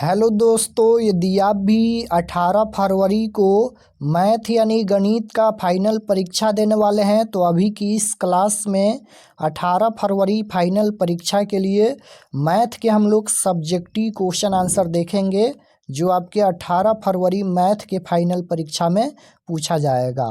Hello दोस्तों, यदि आप भी 18 फरवरी को मैथ यानी गणित का फाइनल परीक्षा देने वाले हैं तो अभी की इस क्लास में 18 फरवरी फाइनल परीक्षा के लिए मैथ के हम लोग सब्जेक्टिव क्वेश्चन आंसर देखेंगे जो आपके 18 फरवरी मैथ के फाइनल परीक्षा में पूछा जाएगा।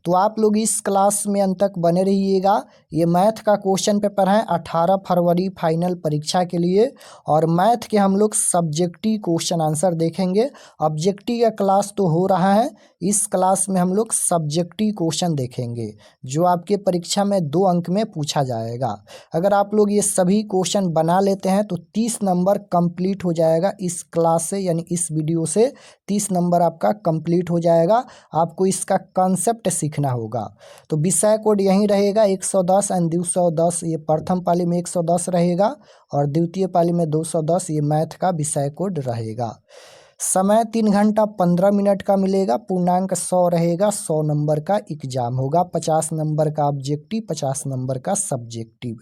तो आप लोग इस क्लास में अंत तक बने रहिएगा। ये मैथ का क्वेश्चन पेपर है 18 फरवरी फाइनल परीक्षा के लिए और मैथ के हम लोग सब्जेक्टिव क्वेश्चन आंसर देखेंगे। ऑब्जेक्टिव का क्लास तो हो रहा है, इस क्लास में हम लोग सब्जेक्टिव क्वेश्चन देखेंगे जो आपके परीक्षा में 2 अंक में पूछा जाएगा। अगर आप लोग ये सभी क्वेश्चन बना लेते हैं तो 30 नंबर कंप्लीट हो जाएगा इस क्लास से, यानी इस वीडियो से 30 नंबर आपका कंप्लीट हो जाएगा। आपको इसका कॉन्सेप्ट सीखना होगा। तो विषय कोड यहीं रहेगा 110 एंड 210। ये प्रथम पाली में 110 रहेगा और द्वितीय पाली में 210। ये मैथ का विषय कोड रहेगा। समय 3 घंटा 15 मिनट का मिलेगा। पूर्णांक 100 रहेगा। 100 नंबर का एग्जाम होगा। 50 नंबर का ऑब्जेक्टिव, 50 नंबर का सब्जेक्टिव।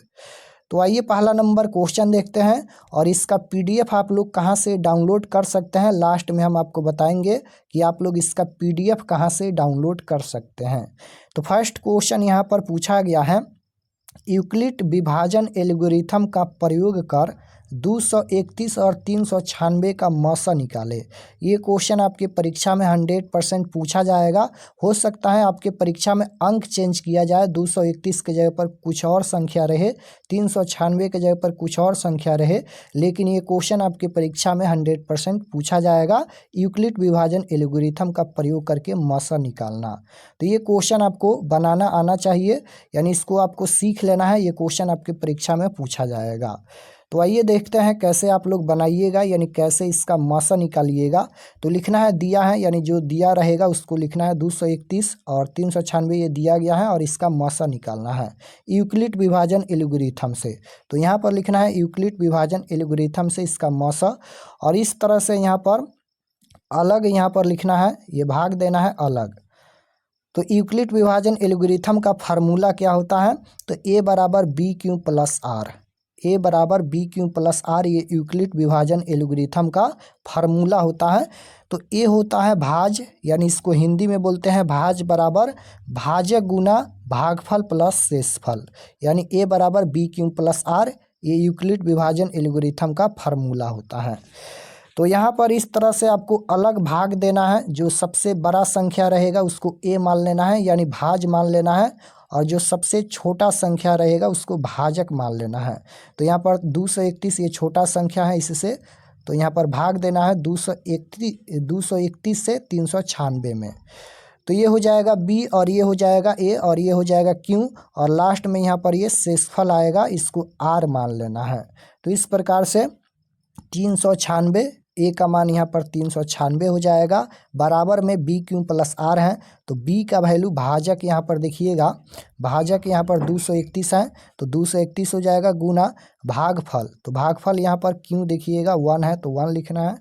तो आइए पहला नंबर क्वेश्चन देखते हैं और इसका पीडीएफ आप लोग कहाँ से डाउनलोड कर सकते हैं, लास्ट में हम आपको बताएंगे कि आप लोग इसका पीडीएफ कहाँ से डाउनलोड कर सकते हैं। तो फर्स्ट क्वेश्चन यहाँ पर पूछा गया है, यूक्लिड विभाजन एल्गोरिथम का प्रयोग कर 231 और 396 का मौसा निकाले। ये क्वेश्चन आपके परीक्षा में 100% पूछा जाएगा। हो सकता है आपके परीक्षा में अंक चेंज किया जाए, 231 के जगह पर कुछ और संख्या रहे, 396 के जगह पर कुछ और संख्या रहे, लेकिन ये क्वेश्चन आपके परीक्षा में 100% पूछा जाएगा। यूक्लिड विभाजन एल्गोरिथम का प्रयोग करके मौसा निकालना। तो ये क्वेश्चन आपको बनाना आना चाहिए, यानी इसको आपको सीख लेना है। ये क्वेश्चन आपके परीक्षा में पूछा जाएगा। तो आइए देखते हैं कैसे आप लोग बनाइएगा, यानी कैसे इसका मौसा निकालिएगा। तो लिखना है, दिया है यानी जो दिया रहेगा उसको लिखना है। 231 और 396 ये दिया गया है और इसका मौसा निकालना है यूक्लिड विभाजन एल्गोरिथम से। तो यहाँ पर लिखना है यूक्लिड विभाजन एल्गोरिथम से इसका मौसा, और इस तरह से यहाँ पर अलग यहाँ पर लिखना है, ये भाग देना है अलग। तो यूक्लिड विभाजन एल्गोरिथम का फार्मूला क्या होता है, तो ए बराबर बी क्यू प्लस आर। ए बराबर बी क्यू प्लस आर, ये यूक्लिड विभाजन एल्गोरिथम का फार्मूला होता है। तो ए होता है भाज, यानी इसको हिंदी में बोलते हैं भाज बराबर भाजक गुना भागफल प्लस शेषफल, यानी ए बराबर बी क्यू प्लस आर। ये यूक्लिड विभाजन एल्गोरिथम का फार्मूला होता है। तो यहाँ पर इस तरह से आपको अलग भाग देना है। जो सबसे बड़ा संख्या रहेगा उसको ए मान लेना है, यानी भाज मान लेना है, और जो सबसे छोटा संख्या रहेगा उसको भाजक मान लेना है। तो यहाँ पर 231 ये छोटा संख्या है, इससे तो यहाँ पर भाग देना है 231 से 396 में। तो ये हो जाएगा बी और ये हो जाएगा ए और ये हो जाएगा क्यू, और लास्ट में यहाँ पर ये शेषफल आएगा, इसको आर मान लेना है। तो इस प्रकार से 396, ए का मान यहाँ पर 396 हो जाएगा, बराबर में बी क्यू प्लस आर है। तो बी का वैल्यू भाजक यहाँ पर देखिएगा, भाजक यहाँ पर 231 है तो 231 हो जाएगा, गुना भागफल, तो भागफल यहाँ पर क्यू देखिएगा 1 है तो 1 लिखना है।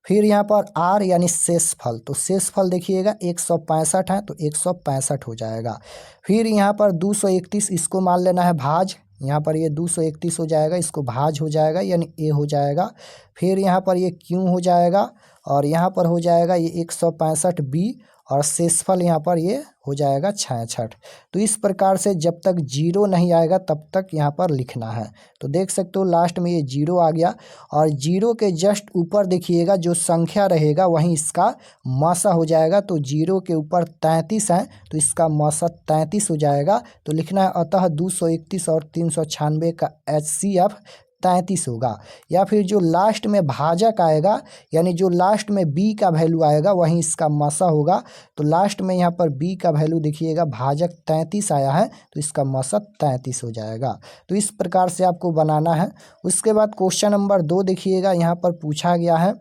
फिर यहाँ पर आर यानी शेषफल, तो शेषफल देखिएगा 165 है तो 165 हो जाएगा। फिर यहाँ पर 231 इसको मान लेना है भाज, यहाँ पर ये 231 हो जाएगा, इसको भाज हो जाएगा यानी ए हो जाएगा। फिर यहाँ पर ये क्यू हो जाएगा और यहाँ पर हो जाएगा ये 165 बी, और शेषफल यहाँ पर ये हो जाएगा 66। तो इस प्रकार से जब तक जीरो नहीं आएगा तब तक यहाँ पर लिखना है। तो देख सकते हो लास्ट में ये जीरो आ गया, और जीरो के जस्ट ऊपर देखिएगा जो संख्या रहेगा वहीं इसका मौसा हो जाएगा। तो जीरो के ऊपर 33 है तो इसका मौसा 33 हो जाएगा। तो लिखना है अतः 231 और 396 का HCF 33 होगा। या फिर जो लास्ट में भाजक आएगा, यानी जो लास्ट में b का वैल्यू आएगा वहीं इसका मौसा होगा। तो लास्ट में यहाँ पर b का वैल्यू देखिएगा, भाजक 33 आया है तो इसका मौसा 33 हो जाएगा। तो इस प्रकार से आपको बनाना है। उसके बाद क्वेश्चन नंबर 2 देखिएगा, यहाँ पर पूछा गया है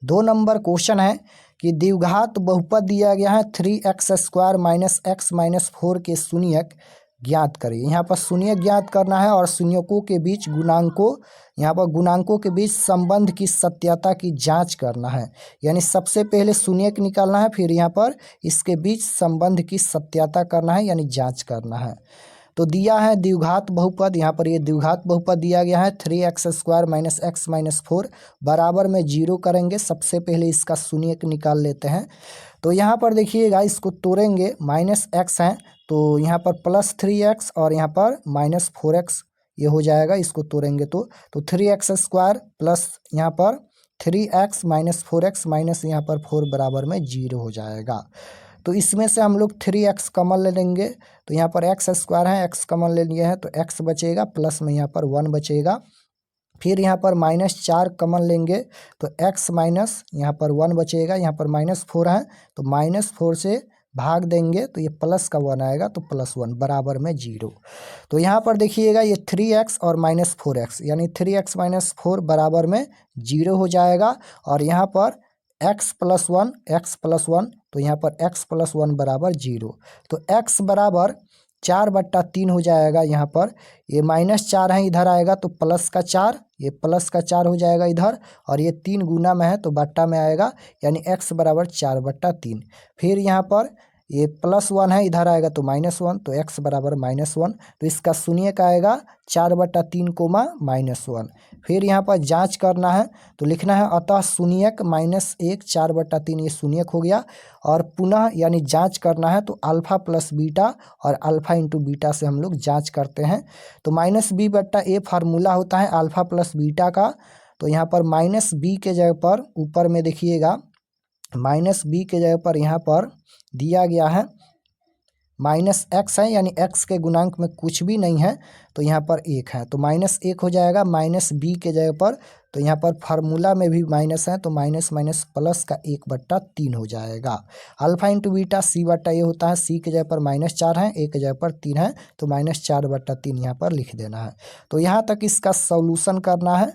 2 नंबर क्वेश्चन है कि द्विघात बहुपद दिया गया है 3x² माइनस x माइनस 4 के शून्यक ज्ञात करिए। यहाँ पर शून्यक ज्ञात करना है और शून्यकों के बीच गुणांकों, यहाँ पर गुणांकों के बीच संबंध की सत्यता की जांच करना है। यानी सबसे पहले शून्यक निकालना है, फिर यहाँ पर इसके बीच संबंध की सत्यता करना है यानी जांच करना है। तो दिया है द्विघात बहुपद, यहाँ पर ये द्विघात बहुपद दिया गया है 3x² - x - 4 बराबर में 0 करेंगे। सबसे पहले इसका शून्यक निकाल लेते हैं। तो यहाँ पर देखिएगा इसको तोड़ेंगे, -x है तो यहाँ पर +3x और यहाँ पर -4x ये हो जाएगा। इसको तोड़ेंगे तो 3x² प्लस यहाँ पर 3x - 4x माइनस यहाँ पर 4 बराबर में 0 हो जाएगा। तो इसमें से हम लोग 3x कॉमन ले लेंगे, तो यहाँ पर x² है, x कॉमन ले लिए हैं तो x बचेगा, प्लस में यहाँ पर 1 बचेगा। फिर यहाँ पर -4 कॉमन लेंगे तो x माइनस यहाँ पर 1 बचेगा, यहाँ पर -4 है तो -4 से भाग देंगे तो ये प्लस का 1 आएगा तो +1 बराबर में 0। तो यहाँ पर देखिएगा ये 3x और -4x यानी 3x - 4 बराबर में 0 हो जाएगा। और यहाँ पर x + 1 तो यहाँ पर x + 1 बराबर 0। तो x बराबर 4/3 हो जाएगा। यहाँ पर ये -4 है, इधर आएगा तो प्लस का 4, ये प्लस का 4 हो जाएगा इधर, और ये 3 गुना में है तो बट्टा में आएगा, यानी x बराबर 4/3। फिर यहाँ पर ये +1 है, इधर आएगा तो -1 तो x बराबर -1। तो इसका शून्यक आएगा 4/3 कोमा -1। फिर यहाँ पर जांच करना है तो लिखना है अतः शून्यक -1 4/3 ये शून्यक हो गया। और पुनः यानी जांच करना है तो अल्फा प्लस बीटा और अल्फा इंटू बीटा से हम लोग जांच करते हैं। तो -b/a फार्मूला होता है अल्फा प्लस बीटा का। तो यहाँ पर -b के जगह पर ऊपर में देखिएगा -b के जगह पर यहाँ पर दिया गया है -x है, यानी x के गुणांक में कुछ भी नहीं है तो यहाँ पर 1 है तो -1 हो जाएगा -b के जगह पर। तो यहाँ पर फार्मूला में भी माइनस है तो माइनस माइनस प्लस का 1/3 हो जाएगा। अल्फा इंटू बीटा c/a होता है, c के जगह पर -4 है, a के जगह पर 3 है तो -4/3 यहाँ पर लिख देना है। तो यहाँ तक इसका सॉल्यूशन करना है।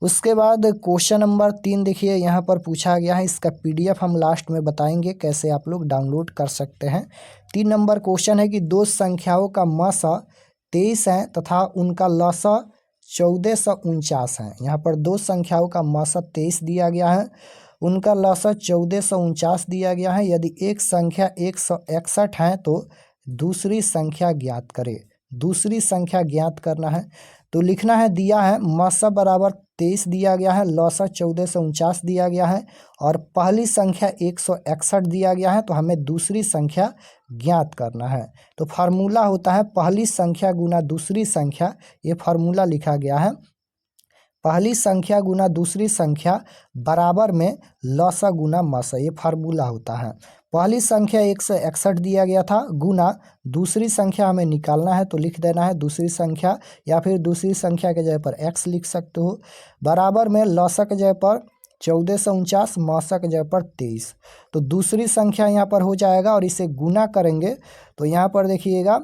उसके बाद क्वेश्चन नंबर 3 देखिए यहाँ पर पूछा गया है, इसका PDF हम लास्ट में बताएंगे कैसे आप लोग डाउनलोड कर सकते हैं। 3 नंबर क्वेश्चन है कि दो संख्याओं का मसा 23 है तथा उनका लसा 1449 है। यहाँ पर दो संख्याओं का मसा 23 दिया गया है, उनका लसा 1449 दिया गया है। यदि एक संख्या 161 है तो दूसरी संख्या ज्ञात करे। दूसरी संख्या ज्ञात करना है तो लिखना है, दिया है मसा बराबर 23 दिया गया है, लौसा 1449 दिया गया है और पहली संख्या 161 दिया गया है, तो हमें दूसरी संख्या ज्ञात करना है। तो फार्मूला होता है पहली संख्या गुना दूसरी संख्या, ये फार्मूला लिखा गया है पहली संख्या गुना दूसरी संख्या बराबर में लौसा गुना मसा, ये फार्मूला होता है। पहली संख्या 161 दिया गया था गुना दूसरी संख्या हमें निकालना है तो लिख देना है दूसरी संख्या, या फिर दूसरी संख्या के जगह पर x लिख सकते हो, बराबर में लौसा के जगह पर 1449 मौसा के जगह पर 23। तो दूसरी संख्या यहाँ पर हो जाएगा और इसे गुना करेंगे तो यहाँ पर देखिएगा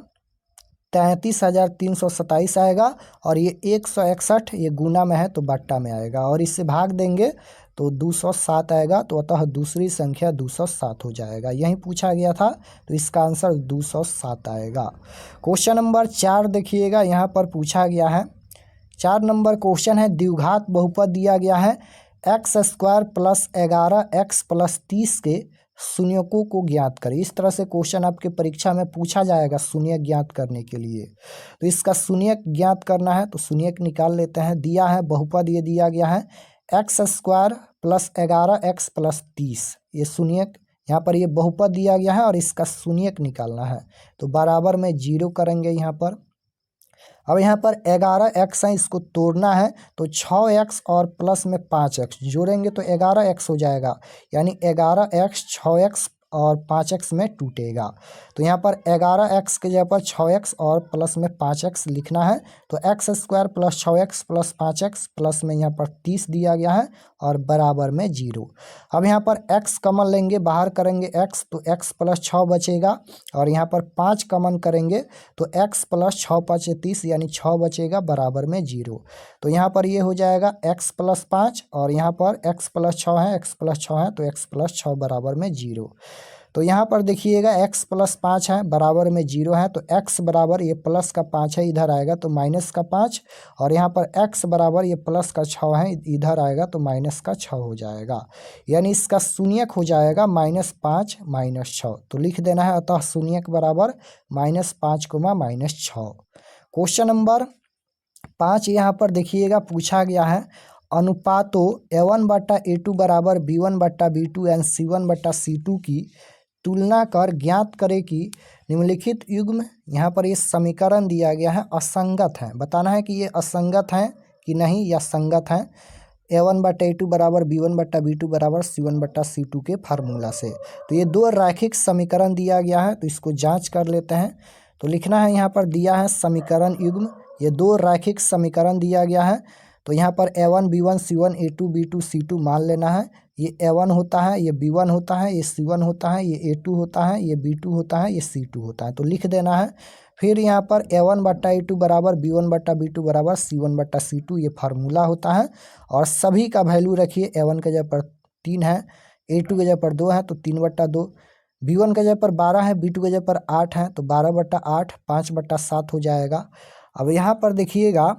33,327 आएगा और ये 161 ये गुना में है तो बट्टा में आएगा और इससे भाग देंगे तो 207 आएगा। तो अतः दूसरी संख्या 207 हो जाएगा। यही पूछा गया था तो इसका आंसर 207 आएगा। क्वेश्चन नंबर 4 देखिएगा यहाँ पर पूछा गया है। 4 नंबर क्वेश्चन है, द्विघात बहुपद दिया गया है x² + 11x + 30 के शून्यकों को ज्ञात करें। इस तरह से क्वेश्चन आपके परीक्षा में पूछा जाएगा शून्यक ज्ञात करने के लिए। तो इसका शून्यक ज्ञात करना है तो शून्यक निकाल लेते हैं। दिया है बहुपद, ये दिया गया है x² + 11x + 30, ये शून्यक यहाँ पर ये बहुपद दिया गया है और इसका शून्यक निकालना है तो बराबर में 0 करेंगे यहाँ पर। अब यहाँ पर 11x है, इसको तोड़ना है तो 6x और प्लस में 5x जोड़ेंगे तो 11x हो जाएगा, यानी 11x 6x और 5x में टूटेगा। तो यहाँ पर 11x के जगह पर 6x और प्लस में 5x लिखना है तो x² + 6x + 5x प्लस में यहाँ पर 30 दिया गया है और बराबर में 0। अब यहाँ पर x कॉमन लेंगे, बाहर करेंगे x तो x + 6 बचेगा और यहाँ पर 5 कॉमन करेंगे तो x + 6 × 5 = 30 यानी 6 बचेगा बराबर में 0। तो यहाँ पर ये हो जाएगा x + 5 और यहाँ पर x + 6 है, x + 6 है तो x + 6 बराबर में 0। तो यहाँ पर देखिएगा x प्लस 5 है, बराबर में 0 है, तो x बराबर ये प्लस का 5 है, इधर आएगा तो माइनस का 5, और यहाँ पर x बराबर ये प्लस का 6 है, इधर आएगा तो माइनस का 6 हो जाएगा। यानी इसका शून्यक हो जाएगा -5 -6। तो लिख देना है, अतः शून्यक बराबर -5 -6। क्वेश्चन नंबर 5 यहाँ पर देखिएगा पूछा गया है, अनुपातों A1/A2 बराबर B1/B2 एंड C1/C2 की तुलना कर ज्ञात करें कि निम्नलिखित युग्म, यहाँ पर ये समीकरण दिया गया है, असंगत है। बताना है कि ये असंगत हैं कि नहीं या संगत हैं। A1/A2 बराबर B1/B2 बराबर C1/C2 के फार्मूला से। तो ये दो रैखिक समीकरण दिया गया है, तो इसको जांच कर लेते हैं। तो लिखना है, यहाँ पर दिया है समीकरण युग्म, ये दो रैखिक समीकरण दिया गया है। तो यहाँ पर A1 B1 C1 A2 B2 C2 मान लेना है। ये A1 होता है, ये B1 होता है, ये C1 होता है, ये A2 होता है, ये B2 होता है, ये C2 होता है। तो लिख देना है। फिर यहाँ पर A1/A2 बराबर B1/B2 बराबर C1/C2 ये फार्मूला होता है। और सभी का वैल्यू रखिए, A1 के जगह पर 3 है, A2 के जगह पर 2 है तो 3/2, B1 के जगह पर 12 है, B2 के जगह पर 8 है तो 12/8 5/7 हो जाएगा। अब यहाँ पर देखिएगा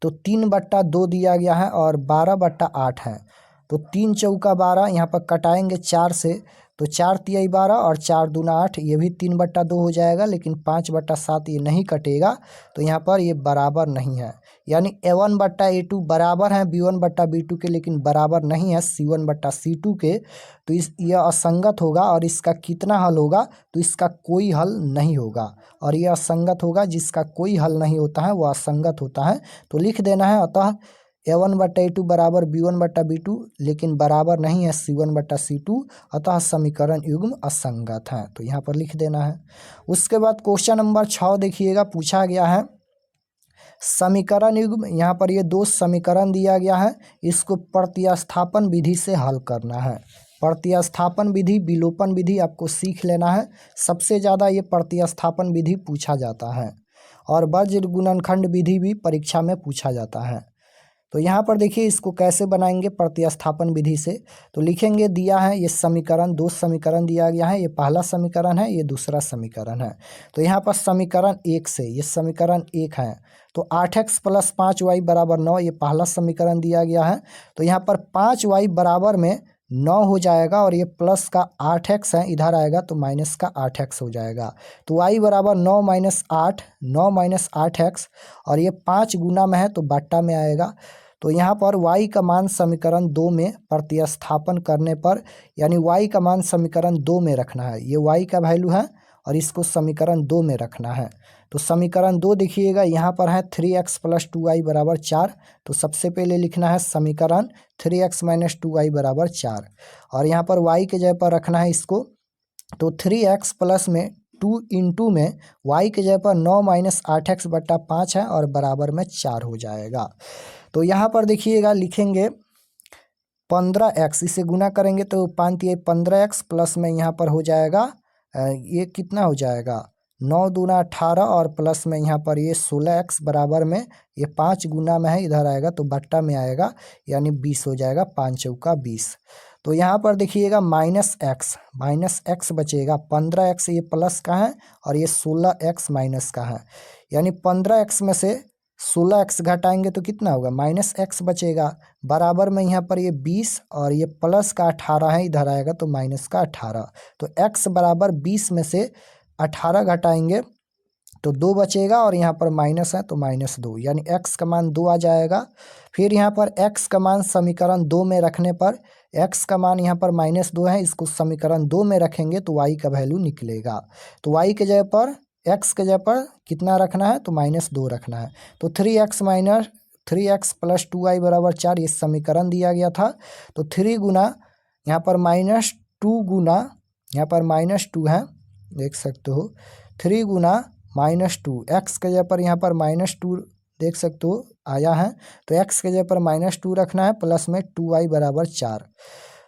तो 3/2 दिया गया है और 12/8 है, तो 3 चौका 12, यहाँ पर कटाएंगे 4 से, तो 4 तियाई 12 और 4 दूना 8, ये भी 3/2 हो जाएगा, लेकिन 5/7 ये नहीं कटेगा, तो यहाँ पर ये बराबर नहीं है। यानी A1/A2 बराबर है B1/B2 के, लेकिन बराबर नहीं है C1/C2 के। तो यह असंगत होगा, और इसका कितना हल होगा, तो इसका कोई हल नहीं होगा, और यह असंगत होगा, जिसका कोई हल नहीं होता है वह असंगत होता है। तो लिख देना है, अतः A1/A2 बराबर B1/B2 लेकिन बराबर नहीं है C1/C2, अतः समीकरण युग्म असंगत है। तो यहाँ पर लिख देना है। उसके बाद क्वेश्चन नंबर 6 देखिएगा, पूछा गया है समीकरण युग्म, यहाँ पर ये दो समीकरण दिया गया है, इसको प्रतिस्थापन विधि से हल करना है। प्रतिस्थापन विधि, विलोपन विधि आपको सीख लेना है। सबसे ज़्यादा ये प्रतिस्थापन विधि पूछा जाता है, और वज्र गुणनखंड विधि भी परीक्षा में पूछा जाता है। तो यहाँ पर देखिए इसको कैसे बनाएंगे प्रतिस्थापन विधि से। तो लिखेंगे, दिया है ये समीकरण, दो समीकरण दिया गया है, ये पहला समीकरण है, ये दूसरा समीकरण है। तो यहाँ पर समीकरण 1 से, ये समीकरण 1 है, तो 8x + 5y बराबर 9, ये पहला समीकरण दिया गया है। तो यहाँ पर 5y बराबर में 9 हो जाएगा, और ये प्लस का 8x है, इधर आएगा तो माइनस का 8x हो जाएगा। तो y बराबर 9 - 8, 9 - 8x, और ये 5 गुना में है तो बट्टा में आएगा। तो यहाँ पर y का मान समीकरण 2 में प्रतिस्थापन करने पर, यानी y का मान समीकरण 2 में रखना है, ये y का वैल्यू है, और इसको समीकरण 2 में रखना है। तो समीकरण 2 देखिएगा, यहाँ पर है 3x + 2y बराबर 4, तो सबसे पहले लिखना है समीकरण 3x - 2y बराबर 4, और यहाँ पर y के जगह पर रखना है इसको, तो 3x प्लस में 2 इंटू में y के जगह पर 9 - 8x/5 है, और बराबर में 4 हो जाएगा। तो यहाँ पर देखिएगा लिखेंगे 15x, इसे गुना करेंगे तो 5 तिया 15x, प्लस में यहाँ पर हो जाएगा ये कितना हो जाएगा 9 दूना 18, और प्लस में यहाँ पर ये 16x बराबर में ये 5 गुना में है, इधर आएगा तो बट्टा में आएगा, यानी 20 हो जाएगा, 5 चौका 20। तो यहाँ पर देखिएगा -x बचेगा, 15x ये प्लस का है और ये 16x माइनस का है, यानी 15x में से 16x घटाएंगे तो कितना होगा -x बचेगा, बराबर में यहाँ पर ये 20 और ये प्लस का 18 है, इधर आएगा तो माइनस का 18। तो x बराबर 20 में से 18 घटाएंगे तो 2 बचेगा, और यहाँ पर माइनस है तो -2, यानी x का मान 2 आ जाएगा। फिर यहाँ पर x का मान समीकरण 2 में रखने पर, x का मान यहाँ पर -2 है, इसको समीकरण 2 में रखेंगे तो y का वैल्यू निकलेगा। तो y के जगह पर, x के जगह पर कितना रखना है तो -2 रखना है। तो 3x + 2y बराबर 4 ये समीकरण दिया गया था। तो 3 गुना यहाँ पर -2 गुना यहाँ पर -2 है, देख सकते हो, 3 गुना -2, x के जगह पर यहाँ पर -2 देख सकते हो आया है, तो x के जगह पर -2 रखना है, प्लस में 2y बराबर 4।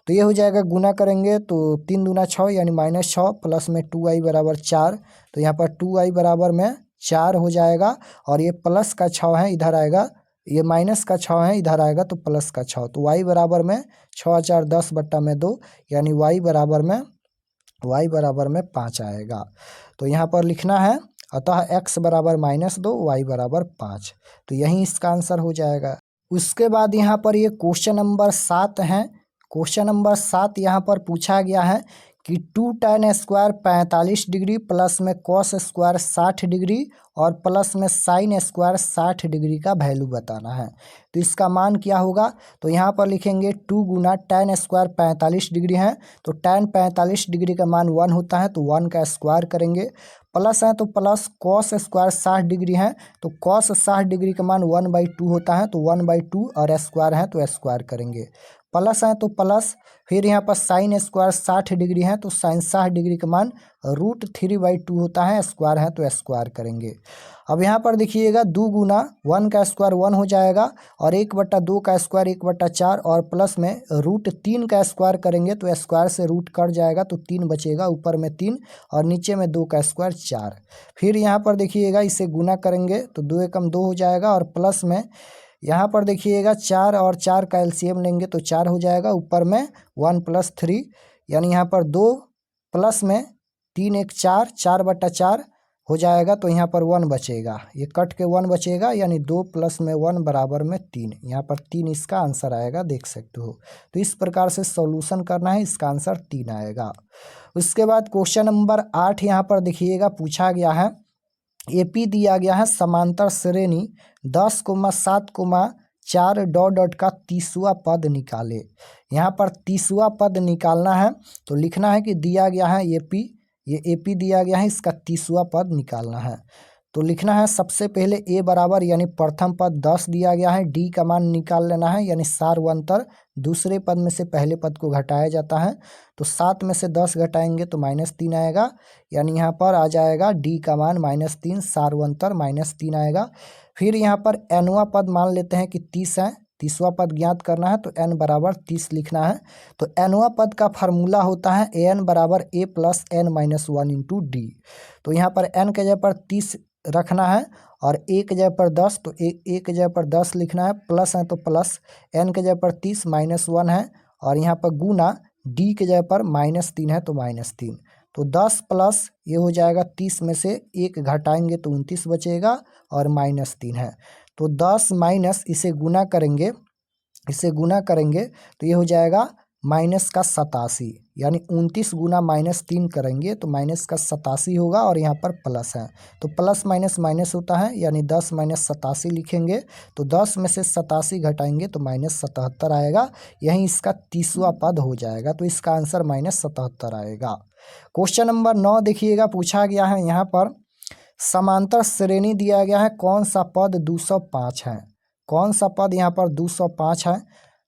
तो ये हो जाएगा, गुना करेंगे तो 3 दूना 6 यानी -6, प्लस में 2y बराबर 4, तो यहाँ पर 2y बराबर में 4 हो जाएगा, और ये प्लस का 6 है, इधर आएगा, ये माइनस का 6 है, इधर आएगा तो प्लस का 6, तो y बराबर में 6 × 4 = 10/2, यानी y बराबर में y बराबर में 5 आएगा। तो यहाँ पर लिखना है अतः x बराबर -2 y बराबर 5। तो यही इसका आंसर हो जाएगा। उसके बाद यहाँ पर ये क्वेश्चन नंबर 7 है। क्वेश्चन नंबर 7 यहाँ पर पूछा गया है कि 2 tan स्क्वायर 45 डिग्री प्लस में cos स्क्वायर 60 डिग्री और प्लस में sin स्क्वायर 60 डिग्री का वैल्यू बताना है। तो इसका मान क्या होगा? तो यहाँ पर लिखेंगे 2 गुना tan स्क्वायर 45 डिग्री है, तो tan 45 डिग्री का मान 1 होता है, तो 1 का स्क्वायर करेंगे। प्लस है तो प्लस cos स्क्वायर 60 डिग्री है, तो cos 60 डिग्री का मान 1/2 होता है, तो 1/2 और स्क्वायर है तो स्क्वायर करेंगे। प्लस है तो प्लस, फिर यहाँ पर साइन स्क्वायर 60 डिग्री है, तो साइन 60 डिग्री का मान √3/2 होता है, स्क्वायर है तो स्क्वायर करेंगे। अब यहाँ पर देखिएगा 2 गुना 1 का स्क्वायर 1 हो जाएगा और 1/2 का स्क्वायर 1/4 और प्लस में √3 का स्क्वायर करेंगे तो स्क्वायर से रूट कट जाएगा तो 3 बचेगा, ऊपर में 3 और नीचे में 2 का स्क्वायर 4। फिर यहाँ पर देखिएगा इसे गुना करेंगे तो 2 एकम 2 हो जाएगा और प्लस में यहाँ पर देखिएगा 4 और 4 का एलसीएम लेंगे तो 4 हो जाएगा, ऊपर में 1 + 3 यानी यहाँ पर 2 प्लस में 3 1 4, 4/4 हो जाएगा, तो यहाँ पर 1 बचेगा, ये कट के 1 बचेगा यानी 2 + 1 बराबर में 3। यहाँ पर 3 इसका आंसर आएगा, देख सकते हो। तो इस प्रकार से सॉल्यूशन करना है, इसका आंसर 3 आएगा। उसके बाद क्वेश्चन नंबर 8 यहाँ पर देखिएगा पूछा गया है। एपी दिया गया है समांतर श्रेणी 10,7,4 डॉट डॉट का 30वां पद निकाले। यहाँ पर 30वां पद निकालना है, तो लिखना है कि दिया गया है एपी, ये एपी दिया गया है, इसका 30वां पद निकालना है। तो लिखना है सबसे पहले ए बराबर यानी प्रथम पद 10 दिया गया है, डी का मान निकाल लेना है यानी सारवंतर, दूसरे पद में से पहले पद को घटाया जाता है, तो 7 में से 10 घटाएंगे तो -3 आएगा, यानी यहाँ पर आ जाएगा डी का मान -3, सारवंतर -3 आएगा। फिर यहाँ पर एनवा पद मान लेते हैं कि 30 है, 30वां पद ज्ञात करना है तो n बराबर 30 लिखना है। तो एनवा पद का फार्मूला होता है an बराबर a + n - 1 × d। तो यहाँ पर n के जगह पर 30 रखना है और a के जगह पर 10, तो a के जगह पर 10 लिखना है, प्लस है तो प्लस, n के जगह पर 30 -1 है और यहाँ पर गुना d के जगह पर -3 है तो -3। तो 10 प्लस ये हो जाएगा 30 में से 1 घटाएंगे तो 29 बचेगा और -3 है, तो 10 माइनस इसे गुना करेंगे, तो ये हो जाएगा -87, यानी 29 गुना -3 करेंगे तो -87 होगा और यहाँ पर प्लस है, तो प्लस माइनस माइनस होता है यानी 10 - 87 लिखेंगे, तो 10 में से 87 घटाएंगे तो -77 आएगा, यही इसका 30वां पद हो जाएगा। तो इसका आंसर -77 आएगा। क्वेश्चन नंबर 9 देखिएगा पूछा गया है, यहाँ पर समांतर श्रेणी दिया गया है, कौन सा पद 205 है, कौन सा पद यहाँ पर 205 है।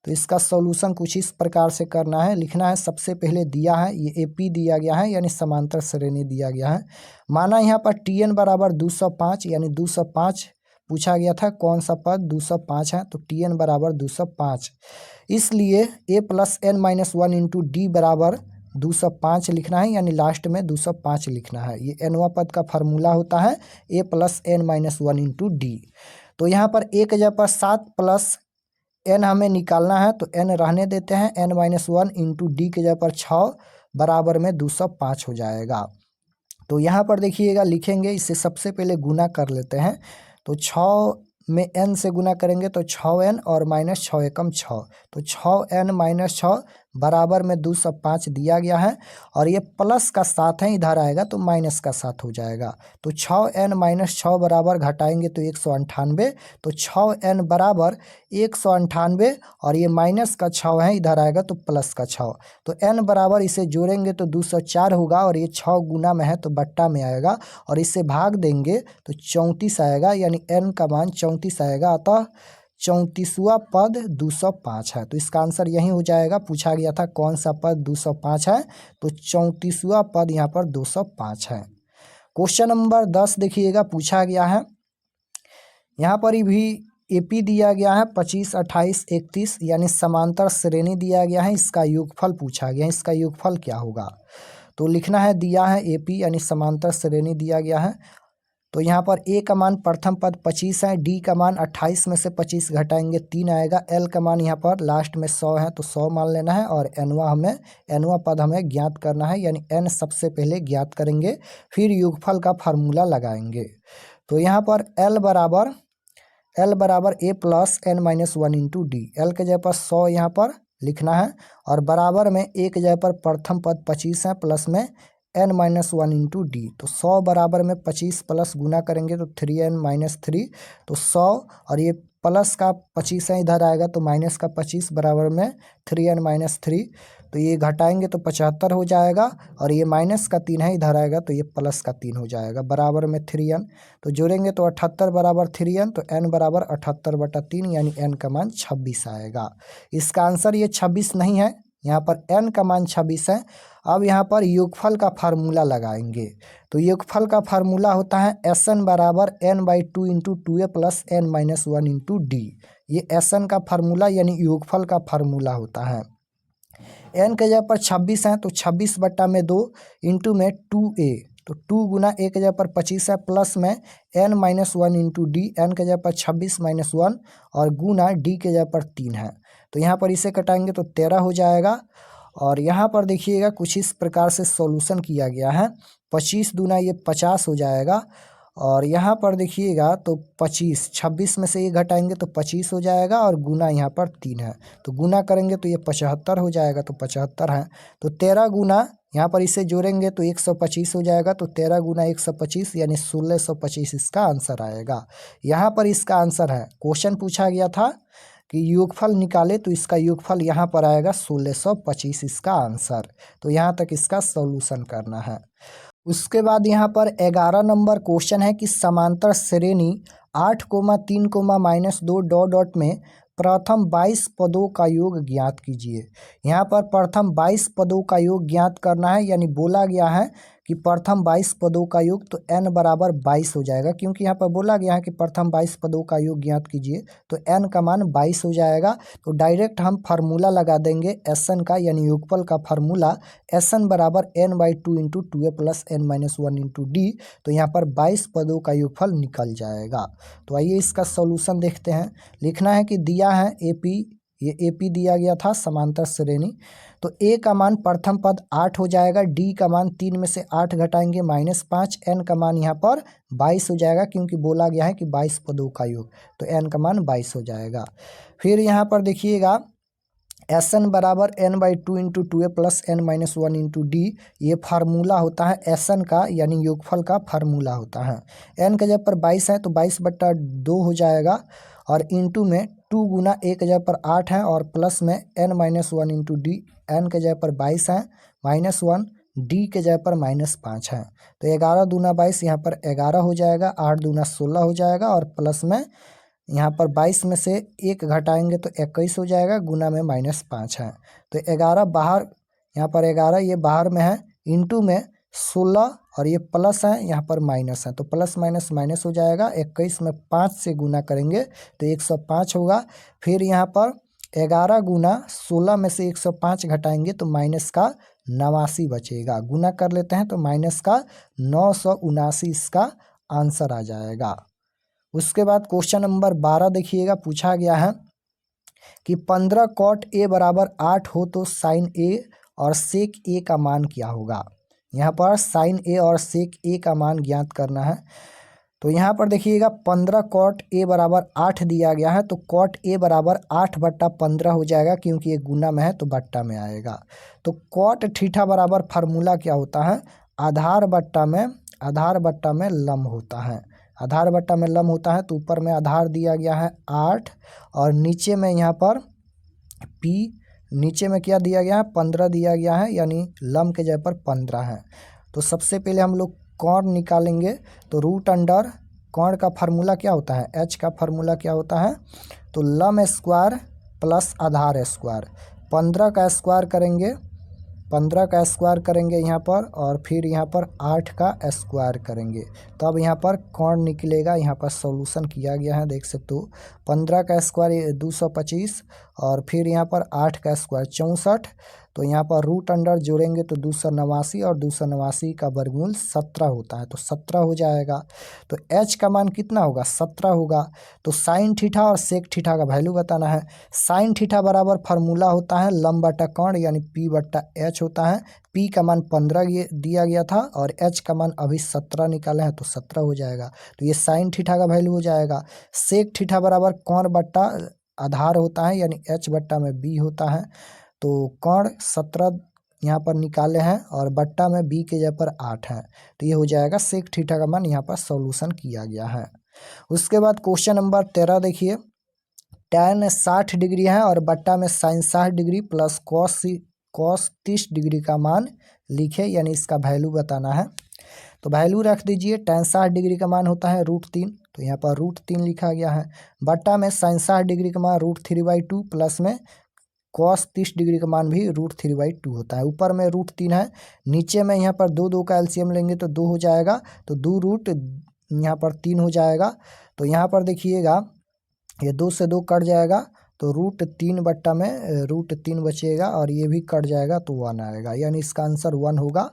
तो इसका सॉल्यूशन कुछ इस प्रकार से करना है, लिखना है सबसे पहले दिया है ये एपी दिया गया है यानी समांतर श्रेणी दिया गया है, माना यहाँ पर टीएन बराबर 205 यानी 205 पूछा गया था, कौन सा पद 205 है, तो टीएन बराबर 205, इसलिए a + n - 1 × d बराबर 205 लिखना है, यानी लास्ट में 205 लिखना है। ये एनवा पद का फार्मूला होता है a + n - 1 × d। तो यहाँ पर a के जगह पर 7 + n हमें निकालना है, तो n रहने देते हैं, n - 1 × d के जगह पर 6 बराबर में 205 हो जाएगा। तो यहाँ पर देखिएगा लिखेंगे, इसे सबसे पहले गुना कर लेते हैं, तो 6 में n से गुना करेंगे तो 6n और -6 एकम 6, तो 6n - 6 बराबर में 205 दिया गया है और ये प्लस का 7 है, इधर आएगा तो माइनस का 7 हो जाएगा, तो 6n - 6 बराबर घटाएंगे तो 198, तो 6n बराबर 198 और ये माइनस का 6 है, इधर आएगा तो प्लस का 6, तो n बराबर इसे जोड़ेंगे तो 204 होगा और ये 6 गुना में है तो बट्टा में आएगा और इसे भाग देंगे तो 34 आएगा, यानी n का मान 34 आएगा, अतः 34वां पद 205 है। तो इसका आंसर यही हो जाएगा, पूछा गया था कौन सा पद 205 है, तो 34वां पद यहाँ पर 205 है। क्वेश्चन नंबर 10 देखिएगा पूछा गया है, यहाँ पर भी एपी दिया गया है 25, 28, 31 यानी समांतर श्रेणी दिया गया है, इसका योगफल पूछा गया है, इसका योगफल क्या होगा। तो लिखना है दिया है एपी यानी समांतर श्रेणी दिया गया है, तो यहाँ पर ए का मान प्रथम पद 25 है, डी का मान 28 में से 25 घटाएंगे 3 आएगा, एल का मान यहाँ पर लास्ट में 100 है तो 100 मान लेना है, और एनवा पद हमें ज्ञात करना है, यानी एन सबसे पहले ज्ञात करेंगे, फिर योगफल का फार्मूला लगाएंगे। तो यहाँ पर एल बराबर A plus N minus 1 into D, L के जगह पर 100 यहाँ पर लिखना है, और बराबर में ए के जगह पर प्रथम पद 25 है, प्लस में एन माइनस 1 इंटू डी। तो 100 बराबर में 25 प्लस गुना करेंगे तो 3n माइनस 3, तो 100 और ये प्लस का 25 है इधर आएगा तो माइनस का 25 बराबर में 3n माइनस 3, तो ये घटाएंगे तो 75 हो जाएगा, और ये माइनस का 3 है इधर आएगा तो ये प्लस का 3 हो जाएगा, बराबर में 3n, तो जोड़ेंगे तो 78 बराबर 3n, तो n बराबर 78/3, यानी n का मान 26 आएगा। इसका आंसर ये 26 नहीं है, यहाँ पर n का मान 26 है। अब यहाँ पर योगफल का फार्मूला लगाएंगे, तो योगफल का फार्मूला होता है Sn बराबर n/2 into 2a plus n minus 1 into D. ये Sn का फार्मूला यानी योगफल का फार्मूला होता है। n के जगह पर 26 है तो 26/2 इंटू में 2a, तो 2 गुना a के जगह पर 25 है, प्लस में n minus 1 into D, n के जगह पर 26 माइनस 1 और गुना d के जगह पर 3 है, तो यहाँ पर इसे कटाएंगे तो 13 हो जाएगा। और यहाँ पर देखिएगा कुछ इस प्रकार से सॉल्यूशन किया गया है, 25 दूना ये 50 हो जाएगा, और यहाँ पर देखिएगा तो 26 में से ये घटाएंगे तो 25 हो जाएगा, और गुना यहाँ पर 3 है, तो गुना करेंगे तो ये 75 हो जाएगा, तो 75 है, तो 13 गुना यहाँ पर इसे जोड़ेंगे तो 125 हो जाएगा, तो 13 गुना 125 यानी 1625 इसका आंसर आएगा। यहाँ पर इसका आंसर है, क्वेश्चन पूछा गया था कि योगफल निकाले तो इसका योगफल यहाँ पर आएगा 1625 इसका आंसर। तो यहाँ तक इसका सॉल्यूशन करना है। उसके बाद यहाँ पर 11 नंबर क्वेश्चन है कि समांतर श्रेणी 8,3,-2 डॉट डॉट में प्रथम 22 पदों का योग ज्ञात कीजिए। यहाँ पर प्रथम 22 पदों का योग ज्ञात करना है, यानी बोला गया है कि प्रथम 22 पदों का योग, तो n बराबर 22 हो जाएगा, क्योंकि यहाँ पर बोला गया है कि प्रथम 22 पदों का योग ज्ञात कीजिए, तो n का मान 22 हो जाएगा। तो डायरेक्ट हम फार्मूला लगा देंगे Sn का, यानी योगफल का फार्मूला Sn बराबर n/2 into 2a plus n minus 1 into D, तो यहाँ पर 22 पदों का योगफल निकल जाएगा। तो आइए इसका सॉल्यूशन देखते हैं। लिखना है कि दिया है AP, ये AP दिया गया था समांतर श्रेणी, तो A का मान प्रथम पद 8 हो जाएगा, D का मान 3 में से 8 घटाएंगे -5, N का मान यहाँ पर 22 हो जाएगा, क्योंकि बोला गया है कि 22 पदों का योग, तो N का मान 22 हो जाएगा। फिर यहाँ पर देखिएगा Sn बराबर n/2 into 2a plus n minus 1 into D, ये फार्मूला होता है Sn का, यानी योगफल का फार्मूला होता है। n के जगह पर 22 है तो 22/2 हो जाएगा, और इंटू में 2 गुना a के जगह पर 8 है, और प्लस में n minus 1 into D, n के जगह पर 22 है -1, d के जगह पर -5 है, तो 11 दूना 22 यहाँ पर 11 हो जाएगा, 8 दूना 16 हो जाएगा, और प्लस में यहाँ पर 22 में से 1 घटाएंगे तो 21 हो जाएगा, गुना में -5 है, तो 11 बाहर, यहाँ पर 11 ये बाहर में है, इंटू में 16 और ये प्लस है, यहाँ पर माइनस है, तो प्लस माइनस माइनस हो जाएगा, 21 में 5 से गुना करेंगे तो 105 होगा। फिर यहाँ पर 11 गुना 16 में से 105 घटाएंगे तो माइनस का 89 बचेगा, गुना कर लेते हैं तो माइनस का 979 इसका आंसर आ जाएगा। उसके बाद क्वेश्चन नंबर 12 देखिएगा, पूछा गया है कि 15 cot A बराबर 8 हो तो साइन A और सेक A का मान क्या होगा। यहाँ पर साइन A और सेक A का मान ज्ञात करना है। तो यहाँ पर देखिएगा 15 cot A बराबर 8 दिया गया है, तो cot A बराबर 8/15 हो जाएगा, क्योंकि ये गुना में है तो बट्टा में आएगा। तो cot थीटा बराबर फार्मूला क्या होता है, आधार बट्टा में लंब होता है, आधार बट्टा में लंब होता है। तो ऊपर में आधार दिया गया है 8, और नीचे में यहाँ पर P, नीचे में क्या दिया गया है 15 दिया गया है, यानी लंब के जगह पर 15 है। तो सबसे पहले हम लोग कोण निकालेंगे, तो रूट अंडर कोण का फार्मूला क्या होता है, H का फार्मूला क्या होता है, तो लंब स्क्वायर प्लस आधार स्क्वायर, 15 का स्क्वायर करेंगे, 15 का स्क्वायर करेंगे यहाँ पर, और फिर यहाँ पर 8 का स्क्वायर करेंगे, तो अब यहाँ पर कोण निकलेगा। यहाँ पर सॉल्यूशन किया गया है, देख सकते हो, 15 का स्क्वायर 225, और फिर यहाँ पर 8 का स्क्वायर 64, तो यहाँ पर रूट अंडर जोड़ेंगे तो 289 और 289 का वर्गमूल 17 होता है, तो 17 हो जाएगा। तो h का मान कितना होगा, 17 होगा। तो साइन थीटा और सेक थीटा का वैल्यू बताना है। साइन थीटा बराबर फार्मूला होता है लंब बटा कोण यानी p बट्टा h होता है। p का मान 15 दिया गया था और h का मान अभी 17 निकाले हैं, तो 17 हो जाएगा। तो ये साइन थीटा का वैल्यू हो जाएगा। सेक थीटा बराबर कोण बट्टा आधार होता है यानी h बट्टा में b होता है। तो कोण 17 यहाँ पर निकाले हैं और बट्टा में b के जगह पर 8 है, तो ये हो जाएगा सेक थीटा का मान यहाँ पर सॉल्यूशन किया गया है। उसके बाद क्वेश्चन नंबर 13 देखिए, tan 60 डिग्री है और बट्टा में sine 60 degree plus cos 30 degree का मान लिखे, यानी इसका वैल्यू बताना है। तो वैल्यू रख दीजिए। tan 60 डिग्री का मान होता है √3, तो यहाँ पर √3 लिखा गया है। बट्टा में साइन 60 डिग्री का मान √3/2 प्लस में कॉस 30 डिग्री का मान भी √3/2 होता है। ऊपर में √3 है, नीचे में यहाँ पर दो का एलसीएम लेंगे तो 2 हो जाएगा, तो 2 रूट यहाँ पर 3 हो जाएगा। तो यहाँ पर देखिएगा ये 2 से 2 कट जाएगा, तो √3 बट्टा में √3 बचेगा और ये भी कट जाएगा तो 1 आएगा, यानी इसका आंसर 1 होगा।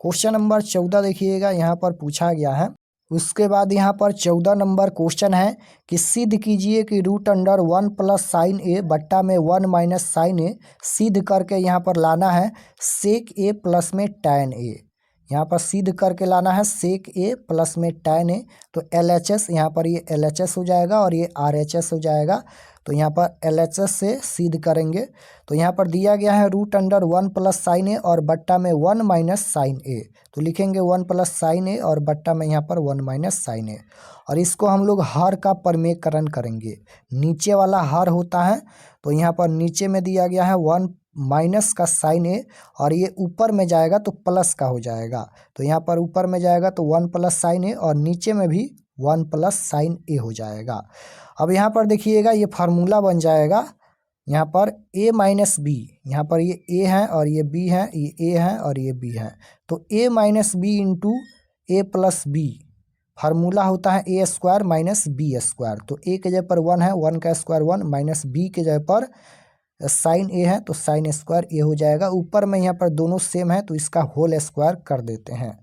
क्वेश्चन नंबर 14 देखिएगा, यहाँ पर पूछा गया है। उसके बाद यहाँ पर 14 नंबर क्वेश्चन है कि सिद्ध कीजिए कि √1 प्लस साइन ए बट्टा में 1 माइनस साइन ए, सिद्ध करके यहाँ पर लाना है सेक ए प्लस में टैन ए। यहाँ पर सिद्ध करके लाना है सेक ए प्लस में टैन ए। तो LHS यहाँ पर ये LHS हो जाएगा और ये RHS हो जाएगा। तो यहाँ पर LHS से सिद्ध करेंगे। तो यहाँ पर दिया गया है √1 प्लस साइन ए और बट्टा में 1 माइनस साइन ए, तो लिखेंगे 1 प्लस साइन ए और बट्टा में यहाँ पर 1 माइनस साइन ए। और इसको हम लोग हर का प्रमेयकरण करेंगे। नीचे वाला हर होता है, तो यहाँ पर नीचे में दिया गया है 1 माइनस का साइन ए और ये ऊपर में जाएगा तो प्लस का हो जाएगा। तो यहाँ पर ऊपर में जाएगा तो 1 प्लस साइन ए और नीचे में भी 1 प्लस साइन ए हो जाएगा। अब यहाँ पर देखिएगा ये फार्मूला बन जाएगा, यहाँ पर a माइनस बी, यहाँ पर ये a है और ये b है, ये a है और ये b है। तो a minus B into a plus B, formula होता है a square minus B square. तो a के जगह पर 1 है, 1 का स्क्वायर 1 माइनस b के जगह पर साइन ए है तो साइन स्क्वायर ए हो जाएगा। ऊपर में यहाँ पर दोनों सेम है तो इसका होल स्क्वायर कर देते हैं।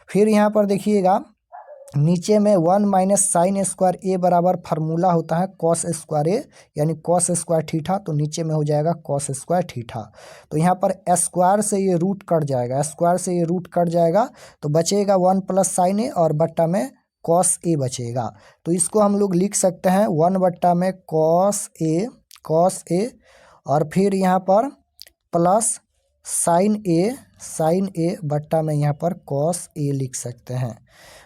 फिर यहाँ पर देखिएगा नीचे में 1 माइनस साइन स्क्वायर ए बराबर फार्मूला होता है कॉस स्क्वायर ए यानी कॉस स्क्वायर थीटा, तो नीचे में हो जाएगा कॉस स्क्वायर थीटा। तो यहाँ पर स्क्वायर से ये रूट कट जाएगा, स्क्वायर से ये रूट कट जाएगा तो बचेगा 1 प्लस साइन ए और बट्टा में कॉस ए बचेगा। तो इसको हम लोग लिख सकते हैं 1 बट्टा में कॉस ए और फिर यहाँ पर प्लस साइन ए बट्टा में यहाँ पर कॉस ए लिख सकते हैं।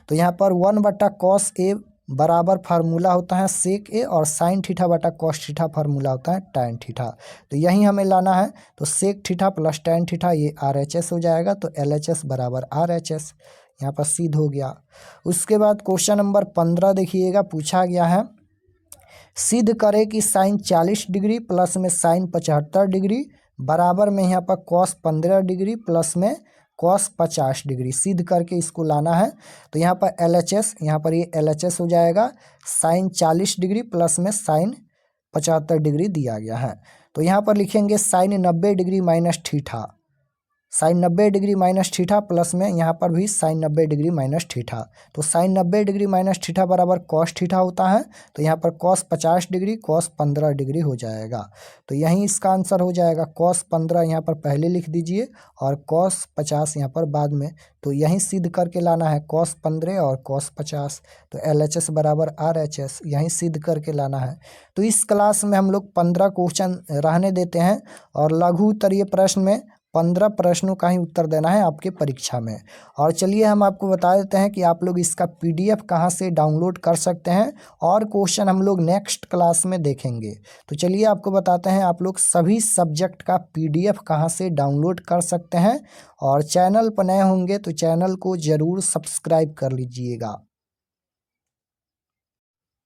तो यहाँ पर 1 बट्टा कॉस ए बराबर फार्मूला होता है सेक ए और साइन थीटा बटा कॉस थीटा फार्मूला होता है टैन थीटा। तो यही हमें लाना है, तो sec theta plus tan theta ये RHS हो जाएगा, तो LHS बराबर RHS, यहाँ पर सिद्ध हो गया। उसके बाद क्वेश्चन नंबर 15 देखिएगा, पूछा गया है सिद्ध करे कि साइन 40 डिग्री प्लस में साइन 75 डिग्री बराबर में यहाँ पर कॉस 15 डिग्री प्लस में कॉस 50 डिग्री, सिद्ध करके इसको लाना है। तो यहाँ पर LHS, यहाँ पर ये LHS हो जाएगा, साइन 40 डिग्री प्लस में साइन 75 डिग्री दिया गया है। तो यहाँ पर लिखेंगे sine 90 degree minus theta, sine 90 degree minus theta plus में यहाँ पर भी साइन 90 डिग्री माइनस थीटा। तो साइन 90 डिग्री माइनस थीटा बराबर कॉस थीटा होता है, तो यहाँ पर कॉस 50 डिग्री कॉस 15 डिग्री हो जाएगा। तो यही इसका आंसर हो जाएगा। कॉस 15 यहाँ पर पहले लिख दीजिए और कॉस 50 यहाँ पर बाद में। तो यही सिद्ध करके लाना है कॉस 15 और कॉस 50। तो LHS बराबर RHS, यही सिद्ध करके लाना है। तो इस क्लास में हम लोग 15 क्वेश्चन रहने देते हैं और लघु उत्तरीय प्रश्न में 15 प्रश्नों का ही उत्तर देना है आपके परीक्षा में। और चलिए हम आपको बता देते हैं कि आप लोग इसका PDF कहाँ से डाउनलोड कर सकते हैं और क्वेश्चन हम लोग नेक्स्ट क्लास में देखेंगे। तो चलिए आपको बताते हैं आप लोग सभी सब्जेक्ट का PDF कहाँ से डाउनलोड कर सकते हैं। और चैनल पर नए होंगे तो चैनल को ज़रूर सब्सक्राइब कर लीजिएगा।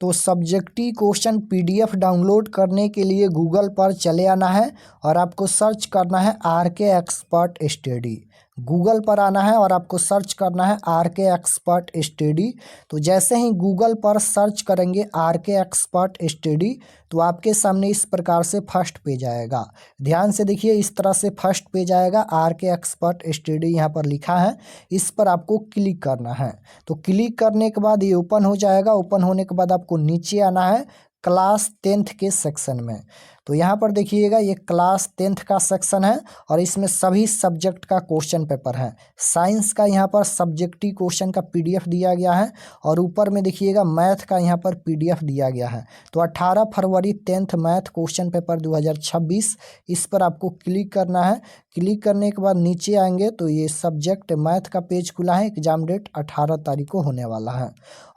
तो सब्जेक्टिव क्वेश्चन PDF डाउनलोड करने के लिए गूगल पर चले आना है और आपको सर्च करना है RK एक्सपर्ट स्टडी। गूगल पर आना है और आपको सर्च करना है RK एक्सपर्ट स्टडी। तो जैसे ही गूगल पर सर्च करेंगे RK एक्सपर्ट स्टडी तो आपके सामने इस प्रकार से फर्स्ट पेज आएगा। ध्यान से देखिए, इस तरह से फर्स्ट पेज आएगा, RK एक्सपर्ट स्टडी यहाँ पर लिखा है, इस पर आपको क्लिक करना है। तो क्लिक करने के बाद ये ओपन हो जाएगा। ओपन होने के बाद आपको नीचे आना है क्लास 10th के सेक्शन में। तो यहाँ पर देखिएगा, ये क्लास 10th का सेक्शन है और इसमें सभी सब्जेक्ट का क्वेश्चन पेपर है। साइंस का यहाँ पर सब्जेक्टिव क्वेश्चन का PDF दिया गया है और ऊपर में देखिएगा मैथ का यहाँ पर PDF दिया गया है। तो 18 फरवरी 10th मैथ क्वेश्चन पेपर 2026, इस पर आपको क्लिक करना है। क्लिक करने के बाद नीचे आएंगे तो ये सब्जेक्ट मैथ का पेज खुला है। एग्जाम डेट 18 तारीख को होने वाला है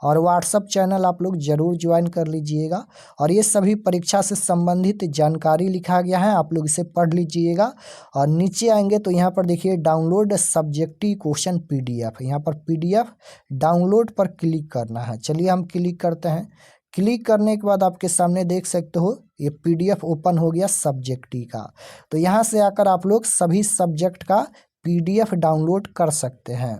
और व्हाट्सअप चैनल आप लोग जरूर ज्वाइन कर लीजिएगा। और ये सभी परीक्षा से संबंधित जानकारी लिखा गया है, आप लोग इसे पढ़ लीजिएगा। और नीचे आएंगे तो यहाँ पर देखिए डाउनलोड सब्जेक्टिव क्वेश्चन PDF, यहाँ पर PDF डाउनलोड पर क्लिक करना है। चलिए हम क्लिक करते हैं। क्लिक करने के बाद आपके सामने देख सकते हो ये PDF ओपन हो गया सब्जेक्टिव का। तो यहाँ से आकर आप लोग सभी सब्जेक्ट का PDF डाउनलोड कर सकते हैं।